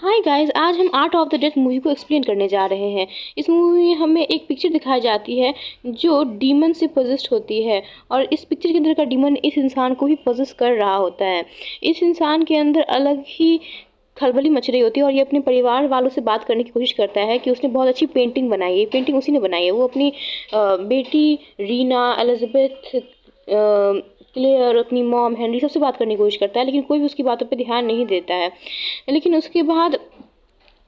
Hi guys, आज हम art of the death movie को एक्सप्लेन करने जा रहे हैं। इस मूवी में हमें एक पिक्चर दिखाई जाती है जो डीमन से पोजेस्ड होती है और इस पिक्चर के अंदर का डीमन इस इंसान को भी पोजेस कर रहा होता है। इस इंसान के अंदर अलग ही खलबली मच रही होती है और ये अपने परिवार वालों से बात करने की कोशिश करता है कि उसने बहुत अच्छी पेंटिंग बनाई है। ये पेंटिंग उसी ने बनाई है। वो अपनी बेटी रीना, एलिजाबेथ, क्लेयर, अपनी मॉम हेनरी सबसे बात करने की कोशिश करता है, लेकिन कोई भी उसकी बातों पे ध्यान नहीं देता है। लेकिन उसके बाद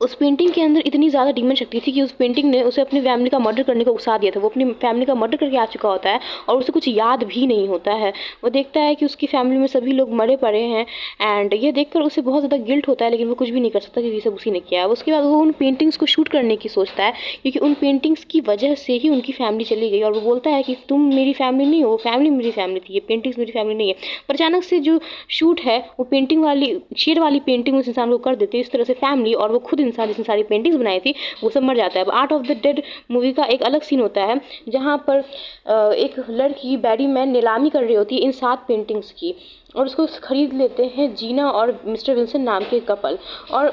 उस पेंटिंग के अंदर इतनी ज़्यादा डीमन शक्ति थी कि उस पेंटिंग ने उसे अपनी फैमिली का मर्डर करने को उकसा दिया था। वो अपनी फैमिली का मर्डर करके आ चुका होता है और उसे कुछ याद भी नहीं होता है। वो देखता है कि उसकी फैमिली में सभी लोग मरे पड़े हैं एंड ये देखकर उसे बहुत ज़्यादा गिल्ट होता है, लेकिन वो कुछ भी नहीं कर सकता क्योंकि सब उसी ने किया है। उसके बाद वो उन पेंटिंग्स को शूट करने की सोचता है क्योंकि उन पेंटिंग्स की वजह से ही उनकी फैमिली चली गई और वो बोलता है कि तुम मेरी फैमिली नहीं हो, वो फैमिली मेरी फैमिली थी, ये पेंटिंग्स मेरी फैमिली नहीं है। पर अचानक से जो शूट है वो पेंटिंग वाली, शेर वाली पेंटिंग उस इंसान को कर देती है इस तरह से फैमिली, और वो खुद इंसान जिसने सारी पेंटिंग्स बनाई थी वो सब मर जाता है। अब art of the dead movie का एक अलग सीन होता है जहाँ पर एक लड़की बैडी मैन नीलामी कर रही होती है इन 7 पेंटिंग्स की और उसको खरीद लेते हैं जीना और मिस्टर विल्सन नाम के कपल। और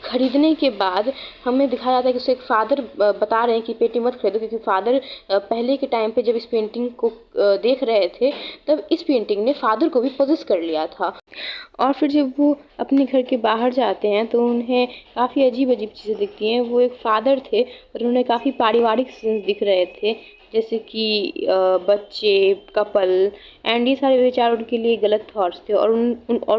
खरीदने के बाद हमें दिखाया जाता है कि उसे एक फादर बता रहे हैं कि पेंटिंग मत खरीदो, क्योंकि फादर पहले के टाइम पे जब इस पेंटिंग को देख रहे थे तब इस पेंटिंग ने फादर को भी पोजेस कर लिया था। और फिर जब वो अपने घर के बाहर जाते हैं तो उन्हें काफ़ी अजीब अजीब चीज़ें दिखती हैं। वो एक फादर थे और उन्हें काफ़ी पारिवारिक सीन्स दिख रहे थे, जैसे कि बच्चे, कपल एंड ये सारे विचार उनके लिए गलत थॉट्स थे। और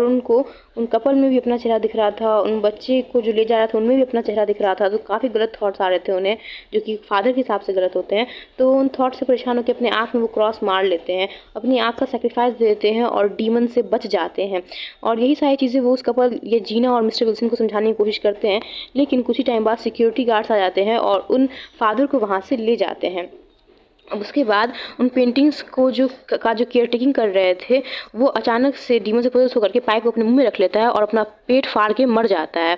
उनको उन कपल में भी अपना चेहरा दिख रहा था, उन बच्चे को जो ले जा रहा था उनमें भी अपना चेहरा दिख रहा था। तो काफ़ी गलत थॉट्स आ रहे थे उन्हें, जो कि फादर के हिसाब से गलत होते हैं। तो उन थॉट से परेशान होकर अपने आँख में वो क्रॉस मार लेते हैं, अपनी आँख का सेक्रीफाइस दे देते हैं और डीमन से बच जाते हैं। और यही सारी चीज़ें वो उस कपल, ये जीना और मिस्टर विल्सन को समझाने की कोशिश करते हैं, लेकिन कुछ ही टाइम बाद सिक्योरिटी गार्ड्स आ जाते हैं और उन फादर को वहाँ से ले जाते हैं। अब उसके बाद उन पेंटिंग्स को जो केयर टेकिंग कर रहे थे वो अचानक से डीमन से पोजेस होकर के पाइप को अपने मुंह में रख लेता है और अपना पेट फाड़ के मर जाता है,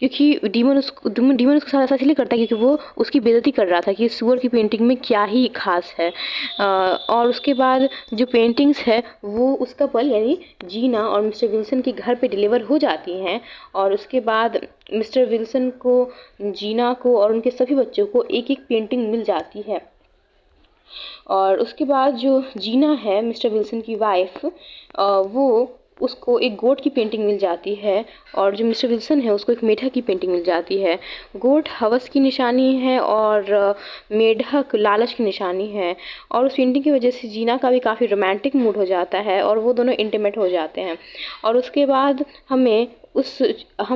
क्योंकि डीमन उसके साथ ऐसा इसलिए करता है क्योंकि वो उसकी बेइज्जती कर रहा था कि सुअर की पेंटिंग में क्या ही खास है। और उसके बाद जो पेंटिंग्स है वो उस कपल यानी जीना और मिस्टर विल्सन के घर पे डिलीवर हो जाती हैं। और उसके बाद मिस्टर विल्सन को, जीना को और उनके सभी बच्चों को एक एक पेंटिंग मिल जाती है। और उसके बाद जो जीना है मिस्टर विल्सन की वाइफ, वो उसको एक गोट की पेंटिंग मिल जाती है और जो मिस्टर विल्सन है उसको एक मेढक की पेंटिंग मिल जाती है। गोट हवस की निशानी है और मेढक लालच की निशानी है। और उस पेंटिंग की वजह से जीना का भी काफ़ी रोमांटिक मूड हो जाता है और वो दोनों इंटीमेट हो जाते हैं। और उसके बाद हमें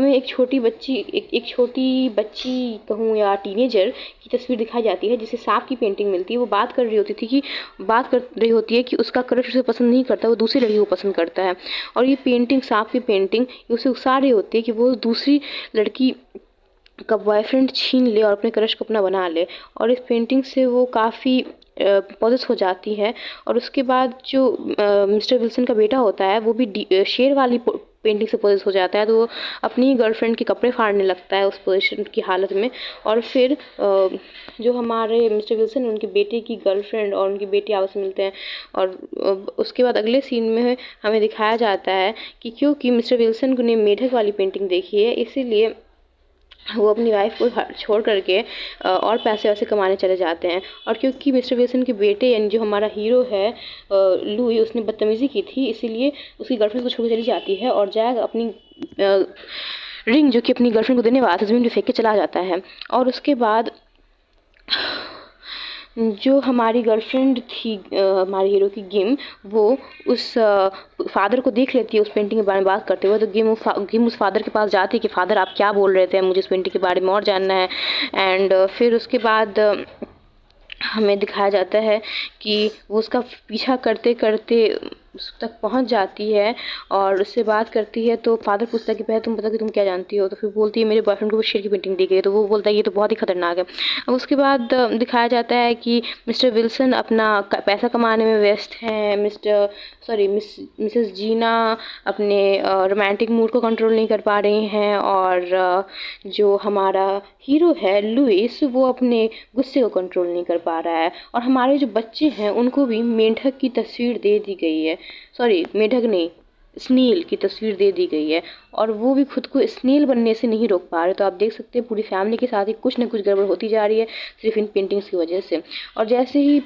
एक छोटी बच्ची कहूँ या टीनेजर की तस्वीर दिखाई जाती है जिसे सांप की पेंटिंग मिलती है। वो बात कर रही होती है कि उसका क्रश उसे पसंद नहीं करता, वो दूसरी लड़की को पसंद करता है। और ये पेंटिंग, सांप की पेंटिंग, उसे उकसा रही होती है कि वो दूसरी लड़की का बॉयफ्रेंड छीन ले और अपने क्रश को अपना बना ले। और इस पेंटिंग से वो काफ़ी पॉजेस हो जाती है। और उसके बाद जो मिस्टर विल्सन का बेटा होता है वो भी शेर वाली पेंटिंग से पोजेस हो जाता है, तो वो अपनी गर्लफ्रेंड के कपड़े फाड़ने लगता है उस पोजीशन की हालत में। और फिर जो हमारे मिस्टर विल्सन उनके बेटे की गर्लफ्रेंड और उनकी बेटी आपस में मिलते हैं। और उसके बाद अगले सीन में हमें दिखाया जाता है कि क्योंकि मिस्टर विल्सन ने मेढक वाली पेंटिंग देखी है इसीलिए वो अपनी वाइफ को छोड़ करके और पैसे वैसे कमाने चले जाते हैं। और क्योंकि मिस्टर विल्सन के बेटे यानी जो हमारा हीरो है लुई, उसने बदतमीज़ी की थी इसीलिए उसकी गर्लफ्रेंड को छोड़ के चली जाती है और जैक अपनी रिंग जो कि अपनी गर्लफ्रेंड को देने वाला था ज़मीन में फेंक के चला जाता है। और उसके बाद जो हमारी गर्लफ्रेंड थी हमारे हीरो की गिम, वो उस फादर को देख लेती है उस पेंटिंग के बारे में बात करते हुए। तो गिम उस फादर के पास जाती है कि फादर आप क्या बोल रहे थे, मुझे इस पेंटिंग के बारे में और जानना है। एंड फिर उसके बाद हमें दिखाया जाता है कि वो उसका पीछा करते करते उस तक पहुंच जाती है और उससे बात करती है। तो फादर पूछता है कि पहले तुम बता कि तुम क्या जानती हो। तो फिर बोलती है मेरे बॉयफ्रेंड को शेर की पेंटिंग दी गई। तो वो बोलता है ये तो बहुत ही खतरनाक है। अब उसके बाद दिखाया जाता है कि मिस्टर विल्सन अपना पैसा कमाने में व्यस्त हैं, मिसेस जीना अपने रोमांटिक मूड को कंट्रोल नहीं कर पा रही हैं और जो हमारा हीरो है लुइस वो अपने गुस्से को कंट्रोल नहीं कर पा रहा है। और हमारे जो बच्चे हैं उनको भी मेंढक की तस्वीर दे दी गई है, सॉरी मेंढक नहीं, स्नेल की तस्वीर दे दी गई है और वो भी खुद को स्नेल बनने से नहीं रोक पा रहे। तो आप देख सकते हैं पूरी फैमिली के साथ ही कुछ ना कुछ गड़बड़ होती जा रही है सिर्फ इन पेंटिंग्स की वजह से। और जैसे ही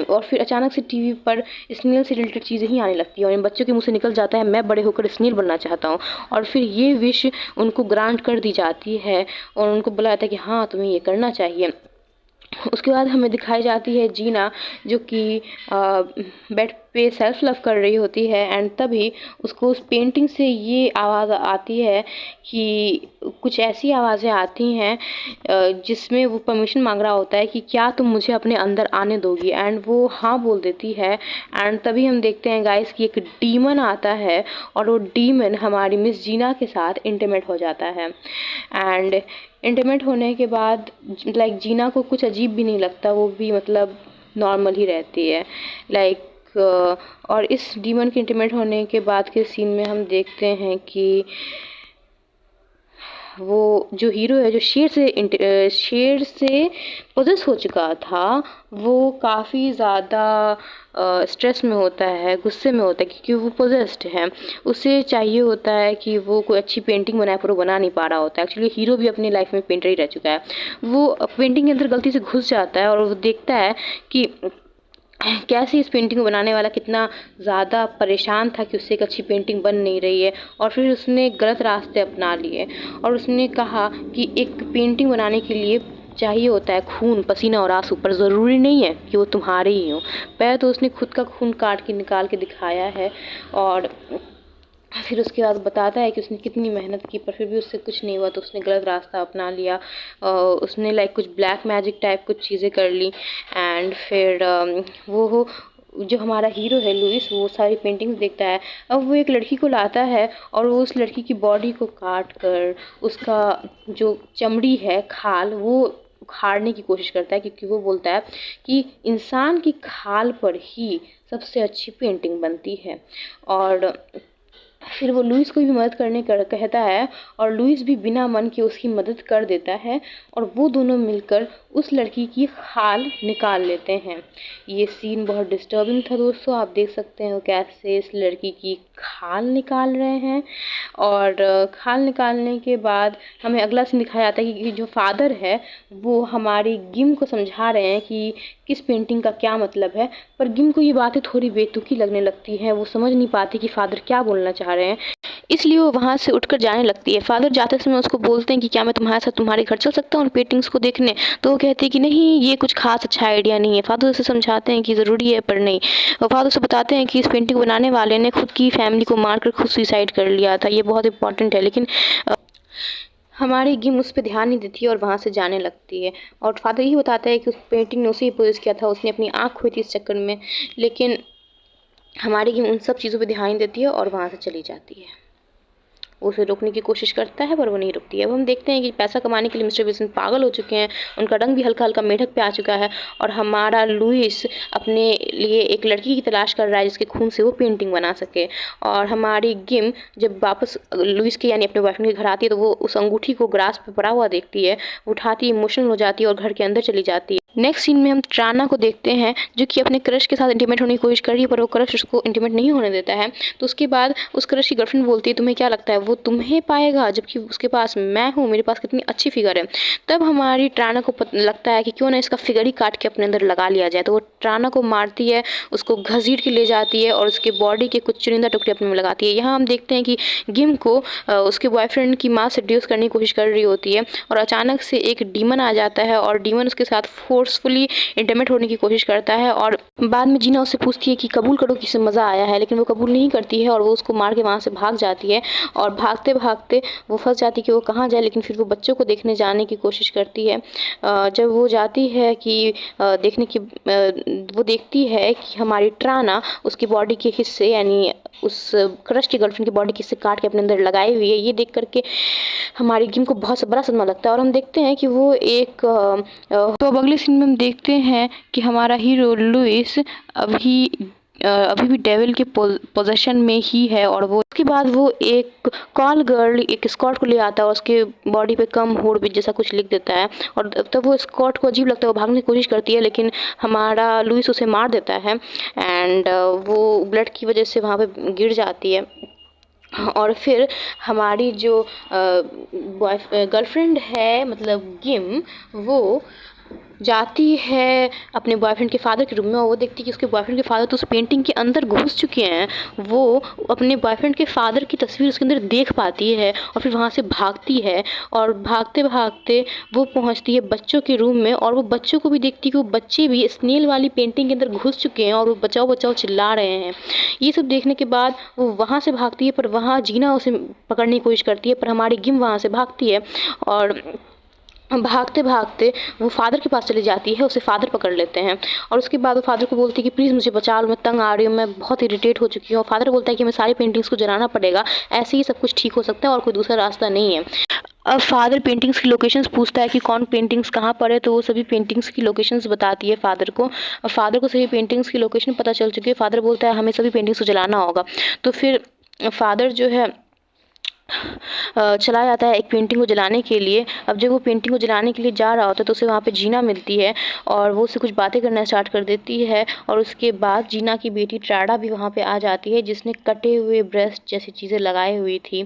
और फिर अचानक से टीवी पर स्नेल से रिलेटेड चीज़ें ही आने लगती है और इन बच्चों के मुंह से निकल जाता है मैं बड़े होकर स्नेल बनना चाहता हूँ। और फिर ये विश उनको ग्रांट कर दी जाती है और उनको बोला जाता है कि हाँ तुम्हें ये करना चाहिए। उसके बाद हमें दिखाई जाती है जीना जो कि बेड पे सेल्फ लव कर रही होती है एंड तभी उसको उस पेंटिंग से ये आवाज़ आती है कि कुछ ऐसी आवाज़ें आती हैं जिसमें वो परमिशन मांग रहा होता है कि क्या तुम मुझे अपने अंदर आने दोगी, एंड वो हाँ बोल देती है। एंड तभी हम देखते हैं गाइस कि एक डीमन आता है और वो डीमन हमारी मिस जीना के साथ इंटीमेट हो जाता है। एंड इंटीमेट होने के बाद लाइक जीना को कुछ अजीब भी नहीं लगता, वो भी मतलब नॉर्मल ही रहती है लाइक और इस डीमन के इंटीमेट होने के बाद के सीन में हम देखते हैं कि वो जो हीरो है जो शेर से पोजेस हो चुका था वो काफ़ी ज़्यादा स्ट्रेस में होता है, गुस्से में होता है क्योंकि वो पोजेस्ड है। उसे चाहिए होता है कि वो कोई अच्छी पेंटिंग बनाए पर वो बना नहीं पा रहा होता है। एक्चुअली हीरो भी अपनी लाइफ में पेंटर ही रह चुका है। वो पेंटिंग के अंदर गलती से घुस जाता है और वो देखता है कि कैसे इस पेंटिंग को बनाने वाला कितना ज़्यादा परेशान था कि उससे एक अच्छी पेंटिंग बन नहीं रही है। और फिर उसने गलत रास्ते अपना लिए और उसने कहा कि एक पेंटिंग बनाने के लिए चाहिए होता है खून, पसीना और आंसू, पर ज़रूरी नहीं है कि वो तुम्हारे ही हो। पहले तो उसने खुद का खून काट के निकाल के दिखाया है और फिर उसके बाद बताता है कि उसने कितनी मेहनत की पर फिर भी उससे कुछ नहीं हुआ, तो उसने गलत रास्ता अपना लिया। उसने लाइक कुछ ब्लैक मैजिक टाइप कुछ चीज़ें कर ली एंड फिर वो जो हमारा हीरो है लुइस वो सारी पेंटिंग्स देखता है। अब वो एक लड़की को लाता है और वो उस लड़की की बॉडी को काट कर उसका जो चमड़ी है खाल वो उखाड़ने की कोशिश करता है क्योंकि वो बोलता है कि इंसान की खाल पर ही सबसे अच्छी पेंटिंग बनती है। और फिर वो लुइस को भी मदद करने कर कहता है और लुइस भी बिना मन के उसकी मदद कर देता है और वो दोनों मिलकर उस लड़की की खाल निकाल लेते हैं। ये सीन बहुत डिस्टर्बिंग था दोस्तों, आप देख सकते हैं वो कैसे इस लड़की की खाल निकाल रहे हैं। और खाल निकालने के बाद हमें अगला सीन दिखाया जाता है कि जो फादर है वो हमारी गिम को समझा रहे हैं कि किस पेंटिंग का क्या मतलब है, पर गिम को ये बातें थोड़ी बेतुकी लगने लगती हैं। वो समझ नहीं पाती कि फादर क्या बोलना चाह रहे हैं, इसलिए वो वहाँ से उठकर जाने लगती है। फादर जाते समय उसको बोलते हैं कि क्या मैं तुम्हारे साथ तुम्हारे घर चल सकता हूँ पेंटिंग्स को देखने, तो वो कहती है कि नहीं ये कुछ खास अच्छा आइडिया नहीं है। फादर उसे समझाते हैं कि ज़रूरी है पर नहीं। और फादर उसे बताते हैं कि इस पेंटिंग बनाने वाले ने खुद की फैमिली को मार कर खुद सुसाइड कर लिया था, ये बहुत इंपॉर्टेंट है। लेकिन हमारी गिम उस पर ध्यान नहीं देती है और वहाँ से जाने लगती है। और फादर यही बताता है कि उस पेंटिंग ने उसे ही पोजेस किया था, उसने अपनी आँख खोई थी इस चक्कर में। लेकिन हमारी गिम उन सब चीज़ों पे ध्यान नहीं देती है और वहाँ से चली जाती है। उसे रोकने की कोशिश करता है पर वो नहीं रुकती है। अब हम देखते हैं कि पैसा कमाने के लिए मिस्टर विल्सन पागल हो चुके हैं, उनका रंग भी हल्का हल्का मेढक पे आ चुका है और हमारा लुइस अपने लिए एक लड़की की तलाश कर रहा है जिसके खून से वो पेंटिंग बना सके। और हमारी गिम जब वापस लुइस के यानी अपने बॉयफ्रेंड के घर आती है तो वो उस अंगूठी को ग्रास पे पड़ा हुआ देखती है, उठाती है, इमोशनल हो जाती है और घर के अंदर चली जाती है। नेक्स्ट सीन में हम ट्राना को देखते हैं जो कि अपने क्रश के साथ इंटीमेट होने की कोशिश कर रही है पर वो क्रश उसको इंटीमेट नहीं होने देता है। तो उसके बाद उस क्रश की गर्लफ्रेंड बोलती है तुम्हें क्या लगता है वो तुम्हें पाएगा जबकि उसके पास मैं हूँ, मेरे पास कितनी अच्छी फिगर है। तब हमारी ट्राना को लगता है कि क्यों ना इसका फिगर ही काट के अपने अंदर लगा लिया जाए। तो वो ट्राना को मारती है, उसको घसीट के ले जाती है और उसके बॉडी के कुछ चुनिंदा टुकड़े अपने में लगाती है। यहाँ हम देखते हैं कि गिम को उसके बॉयफ्रेंड की माँ सेड्यूस करने की कोशिश कर रही होती है और अचानक से एक डीमन आ जाता है और डीमन उसके साथ फोर्सफुली इंटीमेट होने की कोशिश करता है। और बाद में जीना उससे पूछती है कि कबूल करो कि इसे मज़ा आया है, लेकिन वो कबूल नहीं करती है और वो उसको मार के वहाँ से भाग जाती है। और भागते भागते वो फंस जाती है कि वो कहाँ जाए, लेकिन फिर वो बच्चों को देखने जाने की कोशिश करती है। जब वो जाती है कि देखने की वो देखती है कि हमारी ट्राना उसकी बॉडी के हिस्से यानी उस क्रश की गर्लफ्रेंड की बॉडी के हिस्से काट के अपने अंदर लगाई हुई है। ये देख करके हमारी गिम को बहुत बड़ा सदमा लगता है और हम देखते हैं कि वो एक तो अब अगले सीन में हम देखते हैं कि हमारा हीरो लुइस अभी भी डेविल के पोजेशन में ही है। और वो उसके बाद वो एक कॉल गर्ल एक स्कॉट को ले आता है और उसके बॉडी पे कम होड़ भी जैसा कुछ लिख देता है और तब वो स्कॉट को अजीब लगता है, वो भागने की कोशिश करती है लेकिन हमारा लुइस उसे मार देता है एंड वो ब्लड की वजह से वहाँ पे गिर जाती है। और फिर हमारी जो गर्लफ्रेंड है मतलब गिम, वो जाती है अपने बॉयफ्रेंड के फादर के रूम में और वो देखती है कि उसके बॉयफ्रेंड के फादर तो उस पेंटिंग के अंदर घुस चुके हैं। वो अपने बॉयफ्रेंड के फादर की तस्वीर उसके अंदर देख पाती है और फिर वहाँ से भागती है और भागते भागते वो पहुँचती है बच्चों के रूम में और वो बच्चों को भी देखती है कि वो बच्चे भी स्नेल वाली पेंटिंग के अंदर घुस चुके हैं और वो बचाओ बचाओ चिल्ला रहे हैं। ये सब देखने के बाद वो वहाँ से भागती है, पर वहाँ जीना उसे पकड़ने की कोशिश करती है, पर हमारी गिम वहाँ से भागती है और भागते भागते वो फादर के पास चली जाती है। उसे फादर पकड़ लेते हैं और उसके बाद वो फादर को बोलती है कि प्लीज़ मुझे बचा लो, मैं तंग आ रही हूँ, मैं बहुत इरिटेट हो चुकी हूँ। और फादर बोलता है कि हमें सारी पेंटिंग्स को जलाना पड़ेगा, ऐसे ही सब कुछ ठीक हो सकता है और कोई दूसरा रास्ता नहीं है। अब फादर पेंटिंग्स की लोकेशंस पूछता है कि कौन पेंटिंग्स कहाँ पर है, तो वो सभी पेंटिंग्स की लोकेशंस बताती है फादर को। और फादर को सभी पेंटिंग्स की लोकेशन पता चल चुकी है। फादर बोलता है हमें सभी पेंटिंग्स को जलाना होगा। तो फिर फादर जो है चला जाता है एक पेंटिंग को जलाने के लिए। अब जब वो पेंटिंग को जलाने के लिए जा रहा होता है तो उसे वहाँ पे जीना मिलती है और वो उससे कुछ बातें करना स्टार्ट कर देती है। और उसके बाद जीना की बेटी ट्राडा भी वहाँ पे आ जाती है, जिसने कटे हुए ब्रेस्ट जैसी चीज़ें लगाई हुई थी।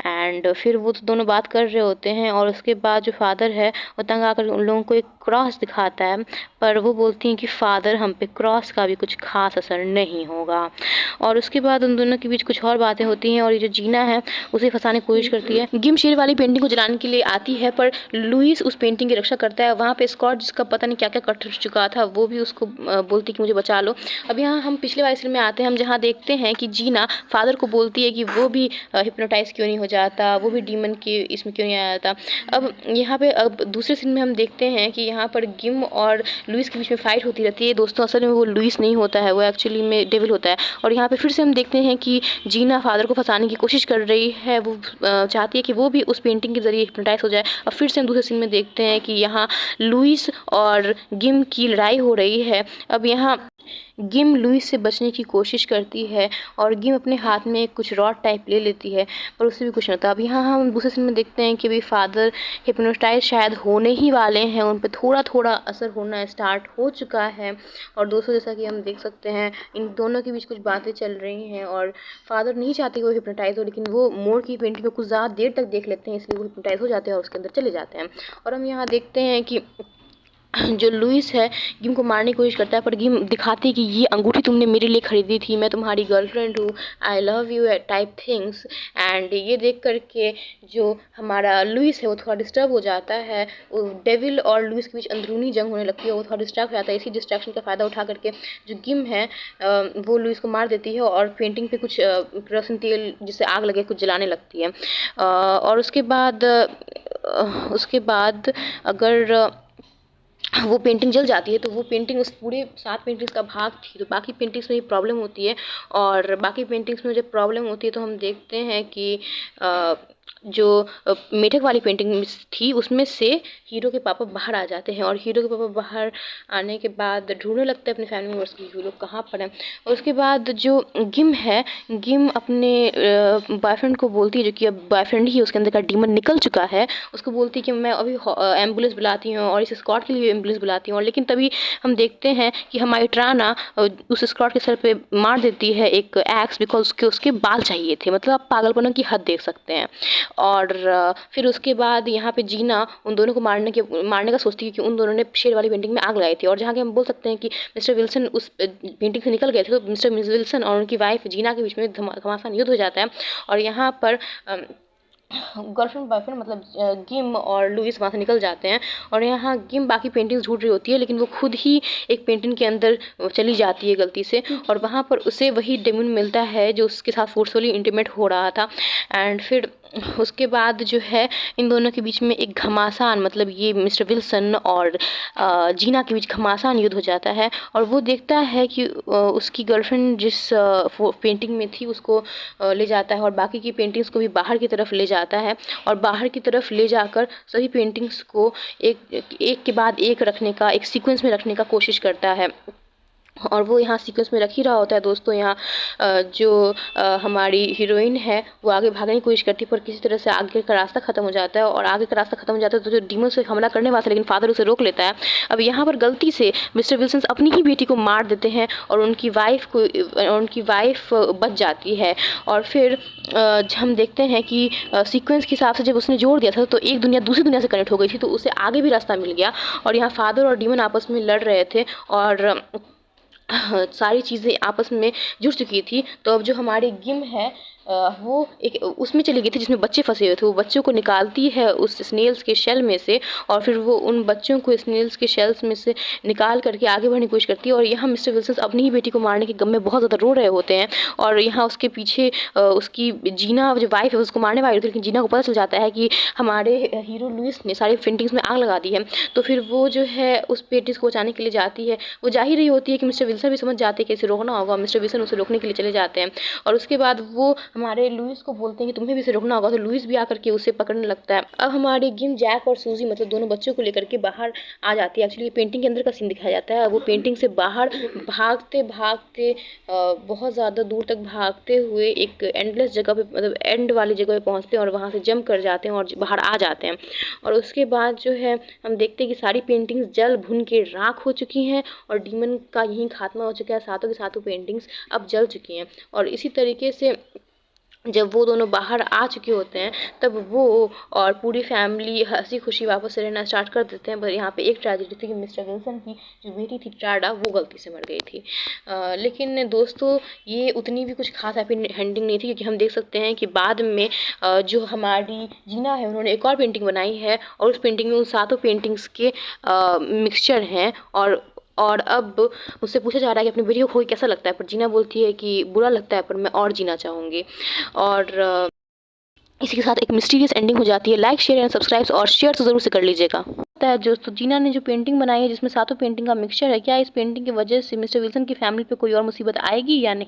एंड फिर वो दोनों बात कर रहे होते हैं और उसके बाद जो फादर है वो तंग आकर उन लोगों को एक क्रॉस दिखाता है, पर वो बोलती हैं कि फादर हम पे क्रॉस का भी कुछ खास असर नहीं होगा। और उसके बाद उन दोनों के बीच कुछ और बातें होती हैं और ये जो जीना है उसे फंसाने की कोशिश करती है। गिम शेर वाली पेंटिंग को जलाने के लिए आती है, पर लुइस उस पेंटिंग की रक्षा करता है। वहाँ पे स्कॉट, जिसका पता नहीं क्या क्या कर चुका था, वो भी उसको बोलती कि मुझे बचा लो। अब यहाँ हम पिछले वाले सीन में आते हैं, हम जहाँ देखते हैं कि जीना फादर को बोलती है कि वो भी हिप्नोटाइज क्यों नहीं हो जाता, वो भी डीमन के इसमें क्यों नहीं आ जाता। अब यहाँ पे अब दूसरे सीन में हम देखते हैं कि यहाँ पर गिम और लुइस के बीच में फाइट होती रहती है। दोस्तों असल में वो लुइस नहीं होता है, वो एक्चुअली में डेविल होता है। और यहाँ पे फिर से हम देखते हैं कि जीना फादर को फंसाने की कोशिश कर रही है। वो चाहती है कि वो भी उस पेंटिंग के ज़रिए हिप्नोटाइज हो जाए। और फिर से हम दूसरे सीन में देखते हैं कि यहाँ लुइस और गिम की लड़ाई हो रही है। अब यहाँ गिम लुइस से बचने की कोशिश करती है और गिम अपने हाथ में कुछ रॉड टाइप ले लेती है, पर उससे भी कुछ नहीं होता। अब यहाँ हम दूसरे सीन में देखते हैं कि अभी फादर हिप्नोटाइज शायद होने ही वाले हैं, उन पर थोड़ा थोड़ा असर होना स्टार्ट हो चुका है। और दोस्तों जैसा कि हम देख सकते हैं इन दोनों के बीच कुछ बातें चल रही हैं और फादर नहीं चाहते कि वो हिप्नोटाइज हो, लेकिन वो मोर की पेंटिंग को कुछ ज़्यादा देर तक देख लेते हैं, इसलिए वो हिप्नोटाइज हो जाते हैं और उसके अंदर चले जाते हैं। और हम यहाँ देखते हैं कि जो लुइस है गिम को मारने की कोशिश करता है, पर गिम दिखाती है कि ये अंगूठी तुमने मेरे लिए खरीदी थी, मैं तुम्हारी गर्लफ्रेंड हूँ, I love you type things. And ये देख करके जो हमारा लुइस है वो थोड़ा डिस्टर्ब हो जाता है। वो डेविल और लुइस के बीच अंदरूनी जंग होने लगती है, वो थोड़ा डिस्ट्रैक्ट हो जाता है। इसी डिस्ट्रैक्शन का फ़ायदा उठा करके जो गिम है वो लुइस को मार देती है और पेंटिंग पे कुछ केरोसिन तेल जिससे आग लगे कुछ जलाने लगती है। और उसके बाद अगर वो पेंटिंग जल जाती है तो वो पेंटिंग उस पूरे 7 पेंटिंग्स का भाग थी, तो बाकी पेंटिंग्स में ये प्रॉब्लम होती है। और बाकी पेंटिंग्स में जब प्रॉब्लम होती है तो हम देखते हैं कि जो मेढक वाली पेंटिंग थी उसमें से हीरो के पापा बाहर आ जाते हैं और हीरो के पापा बाहर आने के बाद ढूंढने लगते हैं अपने फैमिली मेम्बर्स की वो लोग कहाँ पर हैं। और उसके बाद जो गिम है, गिम अपने बॉयफ्रेंड को बोलती है, जो कि अब बॉयफ्रेंड ही उसके अंदर का डीमन निकल चुका है, उसको बोलती है कि मैं अभी एम्बुलेंस बुलाती हूँ और इस स्कॉट के लिए एम्बुलेंस बुलाती हूँ। और लेकिन तभी हम देखते हैं कि हमारी ट्राना उस स्कॉट के सर पे मार देती है एक एक्स, बिकॉज उसके बाल चाहिए थे। मतलब आप पागलपन की हद देख सकते हैं। और फिर उसके बाद यहाँ पे जीना उन दोनों को मारने का सोचती है कि उन दोनों ने शेर वाली पेंटिंग में आग लगाई थी। और जहाँ के हम बोल सकते हैं कि मिस्टर विल्सन उस पेंटिंग से निकल गए थे, तो मिस्टर विल्सन और उनकी वाइफ जीना के बीच में घमासान युद्ध हो जाता है। और यहाँ पर गर्लफ्रेंड बॉयफ्रेंड मतलब गिम और लुइस वहाँ से निकल जाते हैं। और यहाँ गिम बाकी पेंटिंग्स ढूंढ रही होती है, लेकिन वो खुद ही एक पेंटिंग के अंदर चली जाती है गलती से, और वहाँ पर उसे वही डेमन मिलता है जो उसके साथ फोर्सफुली इंटीमेट हो रहा था। एंड फिर उसके बाद जो है इन दोनों के बीच में एक घमासान, मतलब ये मिस्टर विल्सन और जीना के बीच घमासान युद्ध हो जाता है। और वो देखता है कि उसकी गर्लफ्रेंड जिस पेंटिंग में थी उसको ले जाता है और बाकी की पेंटिंग्स को भी बाहर की तरफ ले जाता है। और बाहर की तरफ ले जाकर सभी पेंटिंग्स को एक के बाद एक रखने का, एक सीक्वेंस में रखने का कोशिश करता है। और वो यहाँ सीक्वेंस में रख ही रहा होता है दोस्तों। यहाँ जो हमारी हीरोइन है वो आगे भागने की कोशिश करती है, पर किसी तरह से आगे का रास्ता खत्म हो जाता है, और आगे का रास्ता खत्म हो जाता है तो जो डीमन से हमला करने वाला था, लेकिन फादर उसे रोक लेता है। अब यहाँ पर गलती से मिस्टर विल्सन अपनी ही बेटी को मार देते हैं और उनकी वाइफ बच जाती है। और फिर हम देखते हैं कि सीक्वेंस के हिसाब से जब उसने जोड़ दिया था तो एक दुनिया दूसरी दुनिया से कनेक्ट हो गई थी, तो उसे आगे भी रास्ता मिल गया। और यहाँ फादर और डीमन आपस में लड़ रहे थे और सारी चीज़ें आपस में जुड़ चुकी थी। तो अब जो हमारी गिम है वो एक उसमें चली गई थी जिसमें बच्चे फंसे हुए थे। वो बच्चों को निकालती है उस स्नेल्स के शेल में से, और फिर वो उन बच्चों को स्नेल्स के शेल्स में से निकाल करके आगे बढ़ने की कोशिश करती है। और यहाँ मिस्टर विल्सन अपनी ही बेटी को मारने के गम में बहुत ज़्यादा रो रहे होते हैं। और यहाँ उसके पीछे उसकी जीना जो वाइफ है उसको मारने वाली होती है, लेकिन जीना को पता चल जाता है कि हमारे हीरो लुइस ने सारी पेंटिंग्स में आग लगा दी है। तो फिर वो जो है उस पेंटिंग्स को बचाने के लिए जाती है। वो जा ही रही होती है कि मिस्टर विल्सन भी समझ जाते हैं कि इसे रोकना होगा। मिस्टर विल्सन उसे रोकने के लिए चले जाते हैं, और उसके बाद वो हमारे लुइस को बोलते हैं कि तुम्हें भी इसे रोकना होगा। तो लुइस भी आकर के उसे पकड़ने लगता है। अब हमारी गिम जैक और सूजी मतलब दोनों बच्चों को लेकर के बाहर आ जाती है। एक्चुअली पेंटिंग के अंदर का सीन दिखाया जाता है। वो पेंटिंग से बाहर भागते भागते बहुत ज़्यादा दूर तक भागते हुए एक एंडलेस जगह पे मतलब एंड वाली जगह पे पहुँचते हैं और वहाँ से जंप कर जाते हैं और बाहर आ जाते हैं। और उसके बाद जो है हम देखते हैं कि सारी पेंटिंग्स जल भुन के राख हो चुकी हैं और डीमन का यहीं खात्मा हो चुका है। सातों की सातों पेंटिंग्स अब जल चुकी हैं। और इसी तरीके से जब वो दोनों बाहर आ चुके होते हैं तब वो और पूरी फैमिली हंसी खुशी वापस से रहना स्टार्ट कर देते हैं। पर यहाँ पे एक ट्रेजेडी थी कि मिस्टर विल्सन की जो बेटी थी टाडा वो गलती से मर गई थी। लेकिन दोस्तों ये उतनी भी कुछ खास हैप्पी एंडिंग नहीं थी, क्योंकि हम देख सकते हैं कि बाद में जो हमारी जीना है उन्होंने एक और पेंटिंग बनाई है, और उस पेंटिंग में उन सातों पेंटिंग्स के मिक्सचर हैं। और अब उससे पूछा जा रहा है कि अपनी बेटी को खोई कैसा लगता है, पर जीना बोलती है कि बुरा लगता है, पर मैं और जीना चाहूँगी। और इसी के साथ एक मिस्टीरियस एंडिंग हो जाती है। लाइक शेयर एंड सब्सक्राइब और शेयर तो ज़रूर से कर लीजिएगा। जो तो जीना ने जो पेंटिंग बनाई है जिसमें सातों पेंटिंग का मिक्सचर है, क्या इस पेंटिंग की वजह से मिस्टर विल्सन की फैमिली पे कोई और मुसीबत आएगी या नहीं?